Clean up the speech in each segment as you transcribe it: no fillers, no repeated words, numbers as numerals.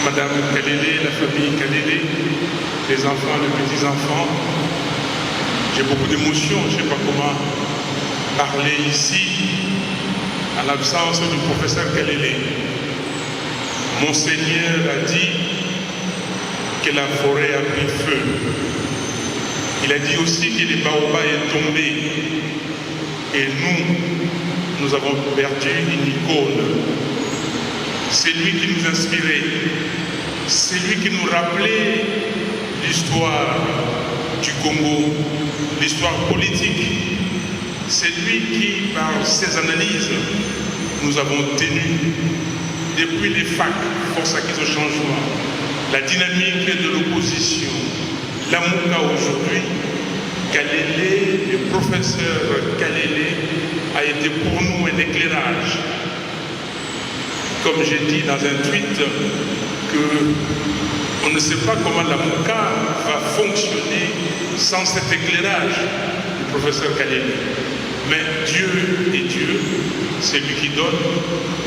Madame Kalele, la famille Kalele, les enfants, les petits-enfants. J'ai beaucoup d'émotions, je ne sais pas comment parler ici, en l'absence du professeur Kalele. Monseigneur a dit que la forêt a pris feu. Il a dit aussi que les baobabs est tombé. Et nous avons perdu une icône. C'est lui qui nous inspirait. C'est lui qui nous rappelait l'histoire du Congo, l'histoire politique. C'est lui qui, par ses analyses, nous avons tenu depuis les FAC, Force acquise au changement, la dynamique de l'opposition, l'Amouka aujourd'hui. Kalele, le professeur Kalele a été pour nous un éclairage. Comme j'ai dit dans un tweet, qu'on ne sait pas comment la Mouka va fonctionner sans cet éclairage du professeur Kalele. Mais Dieu est Dieu, c'est lui qui donne,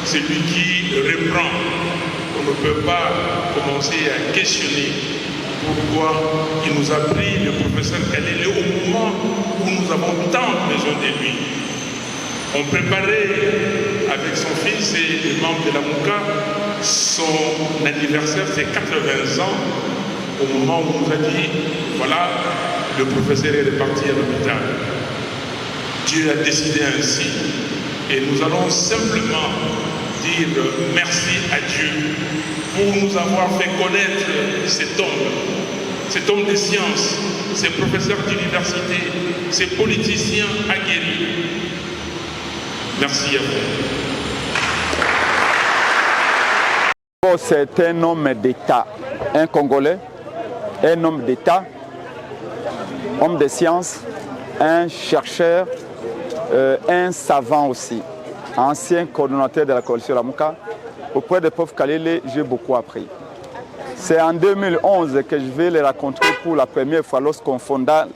c'est lui qui reprend. On ne peut pas commencer à questionner pourquoi il nous a pris le professeur Kalele au moment où nous avons tant besoin de lui. On préparait avec son fils et les membres de la Mouka son anniversaire, c'est 80 ans, au moment où on nous a dit, voilà, le professeur est reparti à l'hôpital. Dieu a décidé ainsi et nous allons simplement dire merci à Dieu pour nous avoir fait connaître cet homme de science, ces professeurs d'université, ces politiciens aguerris. Merci à vous. C'est un homme d'État, un Congolais, un homme d'État, homme de science, un chercheur, un savant aussi, ancien coordonnateur de la coalition Lamuka. Auprès de Prof Kalele, j'ai beaucoup appris. C'est en 2011 que je vais les rencontrer pour la première fois lorsqu'on fonda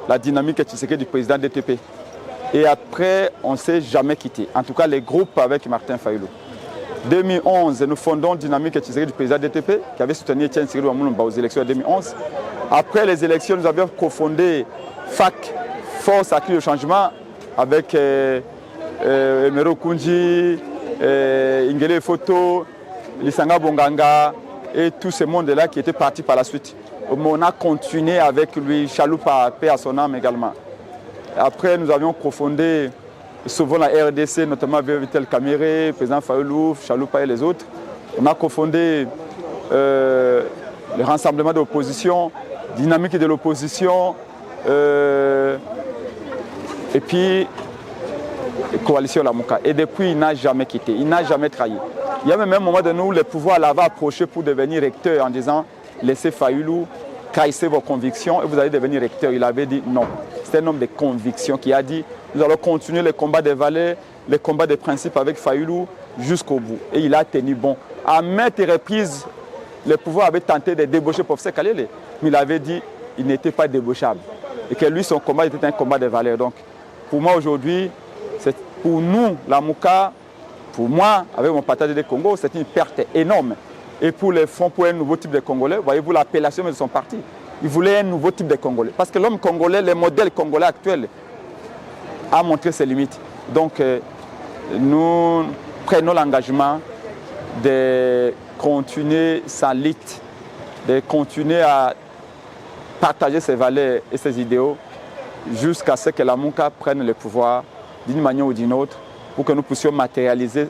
la dynamique Tshisekedi du président DTP. Et après, on ne s'est jamais quitté. En tout cas, les groupes avec Martin Fayulu. 2011, nous fondons Dynamique Tshisekedi du président DTP, qui avait soutenu Etienne Tshisekedi Wamulumba aux élections de 2011. Après les élections, nous avions cofondé FAC, Force acquise au changement, avec Emero Kunji, Ingele Foto, Lisanga Bonganga, et tout ce monde-là qui était parti par la suite. On a continué avec lui, Chaloupa, paix à son âme également. Après, nous avions cofondé souvent la RDC, notamment avec Vitel Kamere, président Fayulu, Chaloupa et les autres. On a cofondé le rassemblement de l'opposition, dynamique de l'opposition, et puis coalition Lamuka. Et depuis, il n'a jamais quitté, il n'a jamais trahi. Il y a même un moment de nous, le pouvoir l'avait approché pour devenir recteur en disant laissez Fayulu, trahissez vos convictions et vous allez devenir recteur. Il avait dit non. C'est un homme de conviction qui a dit nous allons continuer les combats des valeurs, les combats des principes avec Fayulu jusqu'au bout. Et il a tenu bon. À maintes reprises, le pouvoir avait tenté de débaucher professeur Kalele, mais il avait dit qu'il n'était pas débauchable. Et que lui, son combat était un combat des valeurs. Donc, pour moi aujourd'hui, pour nous, la Mouka, pour moi, avec mon partage des Congo, c'est une perte énorme. Et pour les fonds, pour un nouveau type de Congolais, voyez-vous l'appellation de son parti. Il voulait un nouveau type de Congolais. Parce que l'homme congolais, le modèle congolais actuel, a montré ses limites. Donc, nous prenons l'engagement de continuer sans lutte, de continuer à partager ses valeurs et ses idéaux jusqu'à ce que la Mouka prenne le pouvoir d'une manière ou d'une autre pour que nous puissions matérialiser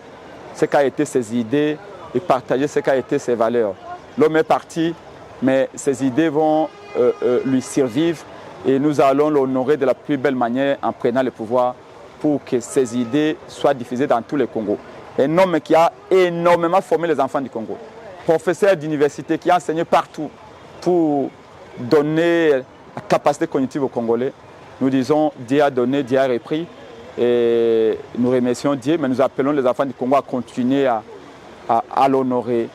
ce qu'a été ses idées et partager ce qu'a été ses valeurs. L'homme est parti, mais ses idées vont lui survivre et nous allons l'honorer de la plus belle manière en prenant le pouvoir pour que ses idées soient diffusées dans tout le Congo. Un homme qui a énormément formé les enfants du Congo. Professeur d'université qui a enseigné partout pour donner la capacité cognitive aux Congolais. Nous disons Dieu a donné, Dieu a repris. Et nous remercions Dieu, mais nous appelons les enfants du Congo à continuer à l'honorer.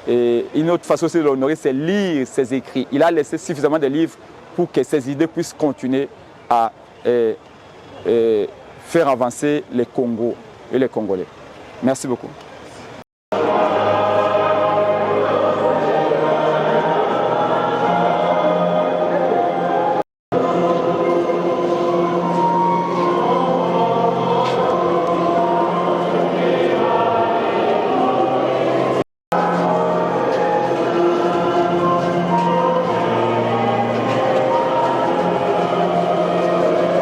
Et une autre façon aussi de l'honorer, c'est lire ses écrits. Il a laissé suffisamment de livres pour que ses idées puissent continuer à faire avancer les Congos et les Congolais. Merci beaucoup.